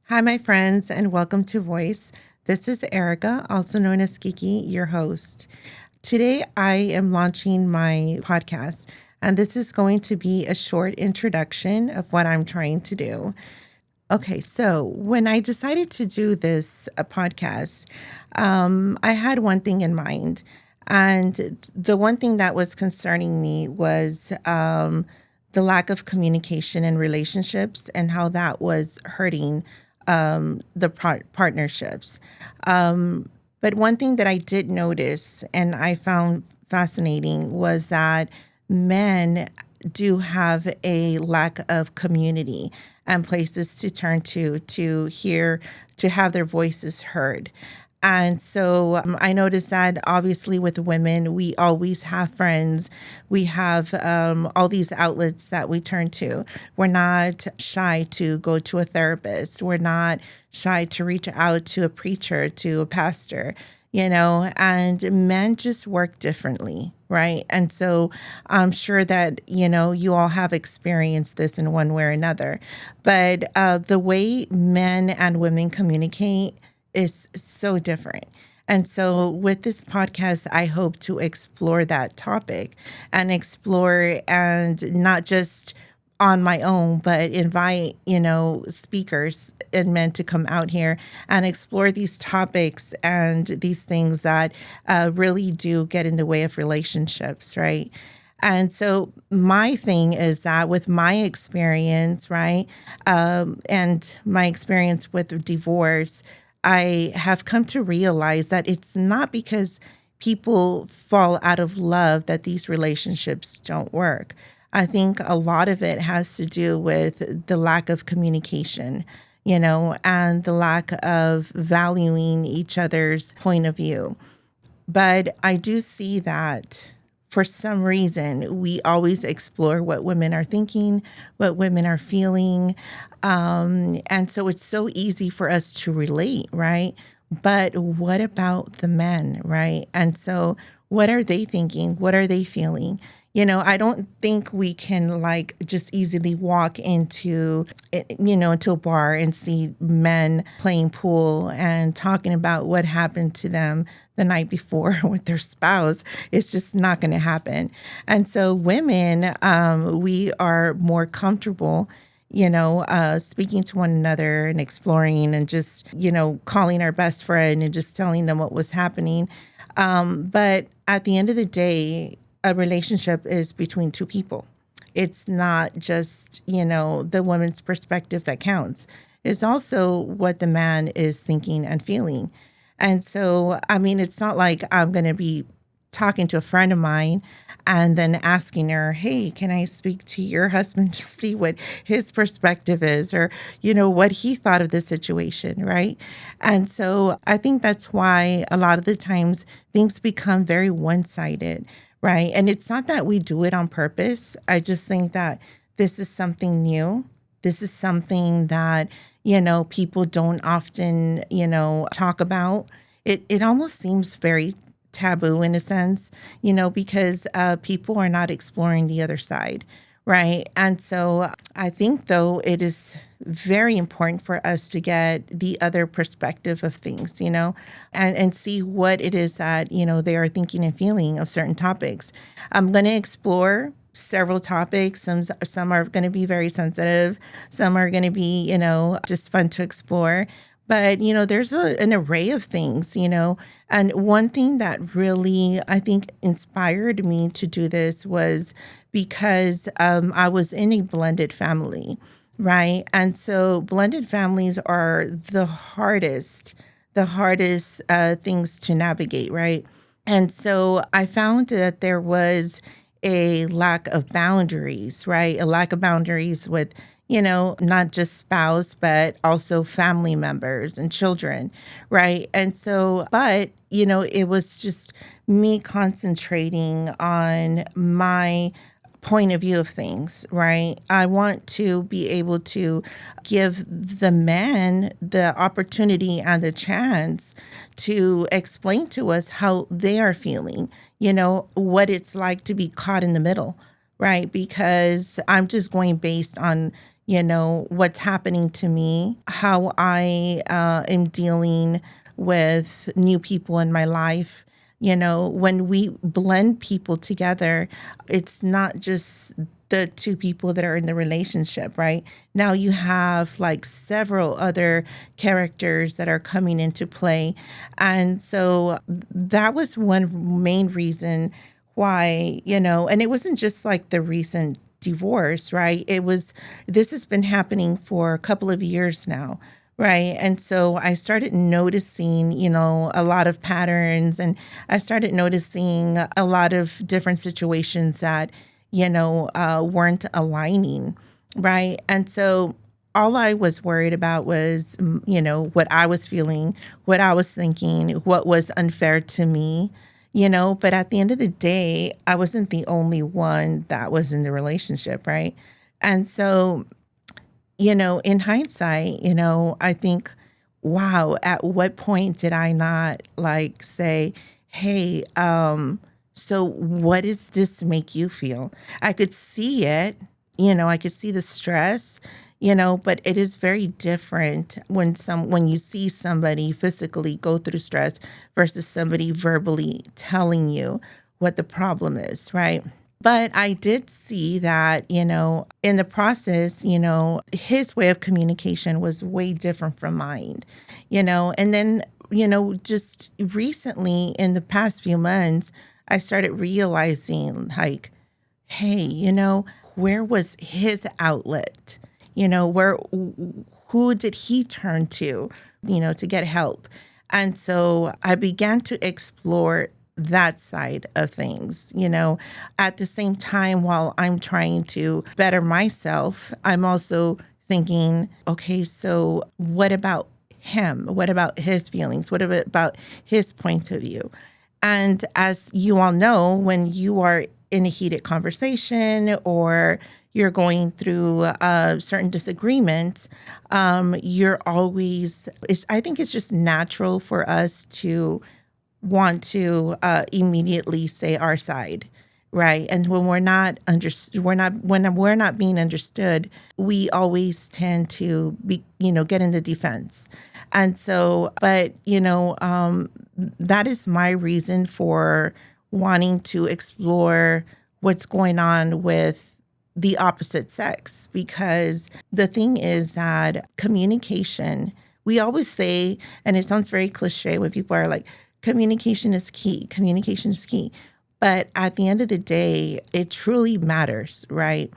Hi, my friends, and welcome to Voice. This is Erica, also known as Kiki, your host. Today, I am launching my podcast, and this is going to be a short introduction of what I'm trying to do. Okay, so when I decided to do this podcast, I had one thing in mind. And the one thing that was concerning me was the lack of communication in relationships and how that was hurting the partnerships. But one thing that I did notice and I found fascinating was that men do have a lack of community and places to turn to hear, to have their voices heard. And so I noticed that obviously with women, we always have friends. We have all these outlets that we turn to. We're not shy to go to a therapist. We're not shy to reach out to a preacher, to a pastor, and men just work differently, right? And so I'm sure that, you all have experienced this in one way or another. But the way men and women communicate is so different. And so with this podcast, I hope to explore that topic and explore and not just on my own, but invite, speakers and men to come out here and explore these topics and these things that really do get in the way of relationships, right? And so my thing is that with my experience, right, and my experience with divorce, I have come to realize that it's not because people fall out of love that these relationships don't work. I think a lot of it has to do with the lack of communication, and the lack of valuing each other's point of view. But I do see that for some reason, we always explore what women are thinking, what women are feeling. And so it's so easy for us to relate, right? But what about the men, right? And so what are they thinking? What are they feeling? I don't think we can like just easily walk into a bar and see men playing pool and talking about what happened to them the night before with their spouse. It's just not going to happen. And so women, we are more comfortable speaking to one another and exploring and just, calling our best friend and just telling them what was happening. But at the end of the day, a relationship is between two people. It's not just, the woman's perspective that counts. It's also what the man is thinking and feeling. And so, I mean, it's not like I'm going to be talking to a friend of mine and then asking her, hey, can I speak to your husband to see what his perspective is or, what he thought of the situation, right? And so I think that's why a lot of the times things become very one-sided, right? And it's not that we do it on purpose. I just think that this is something new. This is something that, people don't often, talk about. It almost seems very taboo in a sense, because people are not exploring the other side, right? And so I think, though, it is very important for us to get the other perspective of things, and see what it is that, they are thinking and feeling of certain topics. I'm going to explore several topics. Some are going to be very sensitive. Some are going to be, just fun to explore. But, there's an array of things, and one thing that really, I think, inspired me to do this was because I was in a blended family, right? And so blended families are the hardest things to navigate, right? And so I found that there was a lack of boundaries, right? A lack of boundaries with, not just spouse, but also family members and children, right? And so, but, it was just me concentrating on my point of view of things, right? I want to be able to give the men the opportunity and the chance to explain to us how they are feeling, what it's like to be caught in the middle, right? Because I'm just going based on, what's happening to me, how I am dealing with new people in my life. When we blend people together, it's not just the two people that are in the relationship, right? Now you have like several other characters that are coming into play. And so that was one main reason why, and it wasn't just like the recent divorce, right? This has been happening for a couple of years now. Right. And so I started noticing, a lot of patterns, and I started noticing a lot of different situations that, weren't aligning. Right. And so all I was worried about was, what I was feeling, what I was thinking, what was unfair to me, but at the end of the day, I wasn't the only one that was in the relationship. Right. And so in hindsight, I think, wow, at what point did I not like say, hey, so what does this make you feel? I could see it, I could see the stress, but it is very different when you see somebody physically go through stress versus somebody verbally telling you what the problem is, right? But I did see that, in the process, his way of communication was way different from mine, and then, just recently in the past few months, I started realizing like, hey, where was his outlet? Who did he turn to get help? And so I began to explore that side of things, at the same time, while I'm trying to better myself, I'm also thinking, okay, so what about him? What about his feelings? What about his point of view? And as you all know, when you are in a heated conversation or you're going through certain disagreements, you're always, I think it's just natural for us to want to immediately say our side, right? And when we're not being understood, we always tend to be, get in the defense. And so, but that is my reason for wanting to explore what's going on with the opposite sex, because the thing is that communication, we always say, and it sounds very cliche when people are like, communication is key, communication is key. But at the end of the day, it truly matters, right?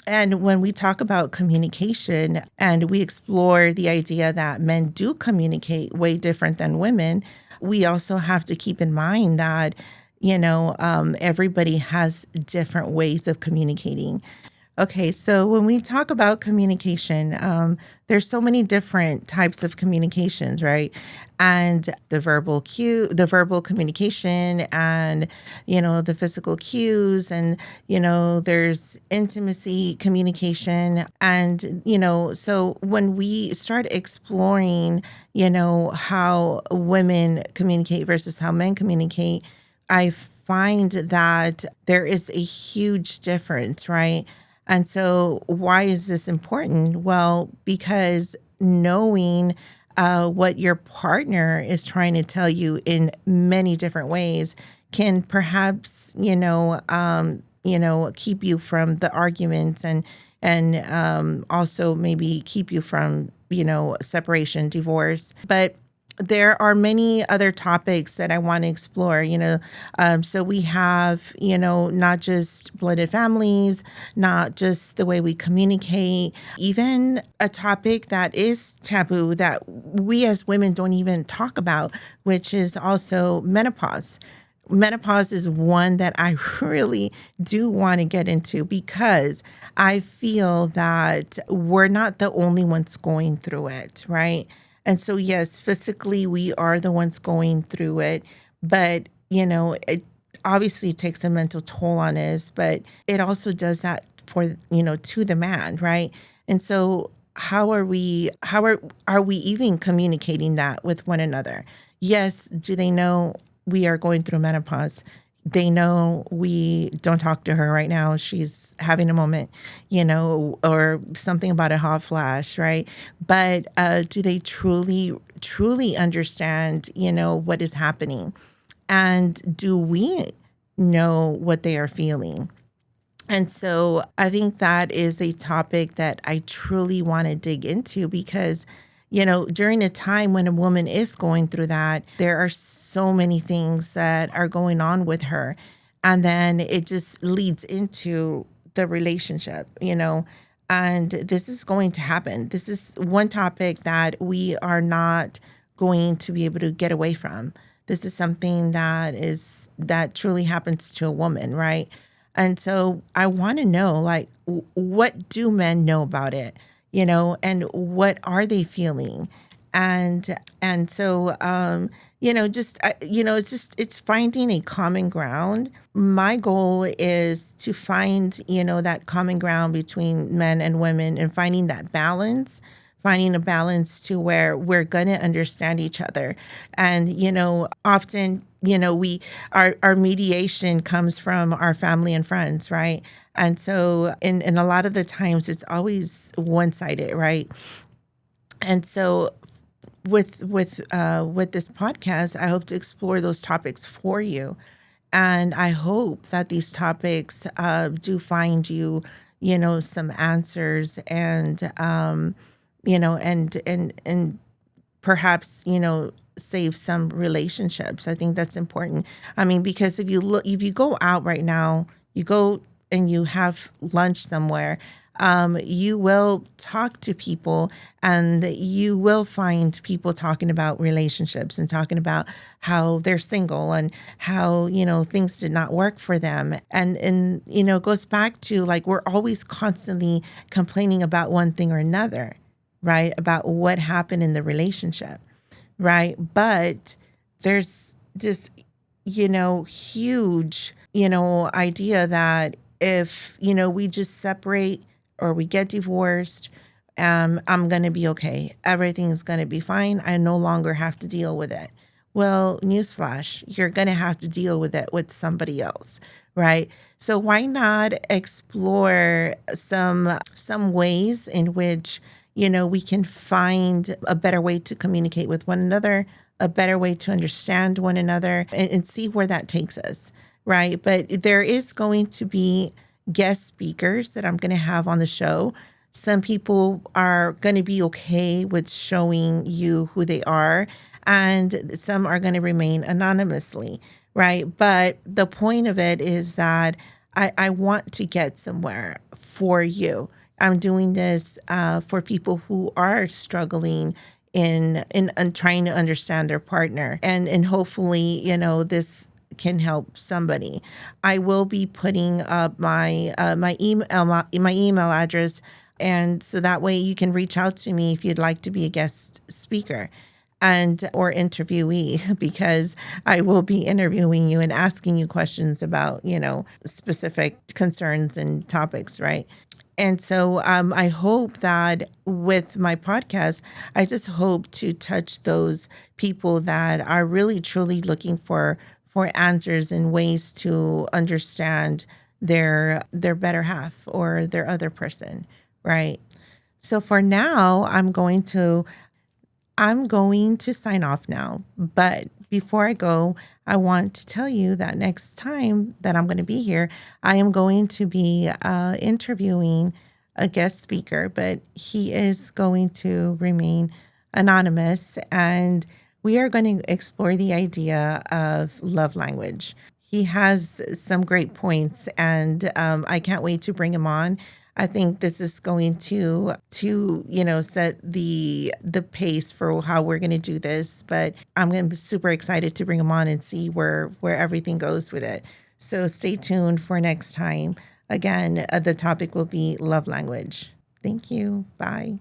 And when we talk about communication and we explore the idea that men do communicate way different than women, we also have to keep in mind that, everybody has different ways of communicating. Okay, so when we talk about communication, there's so many different types of communications, right? And the verbal communication, and the physical cues, and there's intimacy communication, and so when we start exploring, how women communicate versus how men communicate, I find that there is a huge difference, right? And so, why is this important? Well, because knowing what your partner is trying to tell you in many different ways can perhaps, keep you from the arguments, and also maybe keep you from, separation, divorce. But there are many other topics that I want to explore, so we have, not just blended families, not just the way we communicate, even a topic that is taboo that we as women don't even talk about, which is also menopause. Menopause is one that I really do want to get into, because I feel that we're not the only ones going through it, right? And so, yes, physically, we are the ones going through it, but, it obviously takes a mental toll on us, but it also does that for, to the man, right? And so are we even communicating that with one another? Yes, do they know we are going through menopause? they know we don't talk to her right now. She's having a moment, or something about a hot flash, right? But do they truly understand, what is happening? And do we know what they are feeling? And so I think that is a topic that I truly want to dig into because, during a time when a woman is going through that, there are so many things that are going on with her. And then it just leads into the relationship, and this is going to happen. This is one topic that we are not going to be able to get away from. This is something that truly happens to a woman, right? And so I want to know, like, what do men know about it, and what are they feeling? And so, it's finding a common ground. My goal is to find, that common ground between men and women and finding a balance to where we're going to understand each other. And, often, our mediation comes from our family and friends, right? And so, in a lot of the times, it's always one sided, right? And so, with this podcast, I hope to explore those topics for you, and I hope that these topics do find you, some answers, and and perhaps, save some relationships. I think that's important. I mean, because if you go out right now, you go and you have lunch somewhere, you will talk to people, and you will find people talking about relationships and talking about how they're single and how, things did not work for them. And it goes back to, like, we're always constantly complaining about one thing or another, right? About what happened in the relationship, right? But there's this, huge, idea that if, we just separate or we get divorced, I'm going to be okay. Everything's going to be fine. I no longer have to deal with it. Well, newsflash, you're going to have to deal with it with somebody else, right? So why not explore some ways in which, we can find a better way to communicate with one another, a better way to understand one another, and see where that takes us, right? But there is going to be guest speakers that I'm going to have on the show. Some people are going to be okay with showing you who they are, and some are going to remain anonymously, right? But the point of it is that I want to get somewhere for you. I'm doing this for people who are struggling in trying to understand their partner, and hopefully, this can help somebody. I will be putting up my email address, and so that way you can reach out to me if you'd like to be a guest speaker and or interviewee, because I will be interviewing you and asking you questions about, specific concerns and topics, right? And so I hope that with my podcast, I just hope to touch those people that are really truly looking for answers and ways to understand their better half or their other person, right? So for now, I'm going to sign off now. But before I go, I want to tell you that next time that I'm going to be here, I am going to be interviewing a guest speaker, but he is going to remain anonymous. And we are going to explore the idea of love language. He has some great points, and I can't wait to bring him on. I think this is going to set the pace for how we're going to do this. But I'm going to be super excited to bring him on and see where everything goes with it. So stay tuned for next time. Again, the topic will be love language. Thank you. Bye.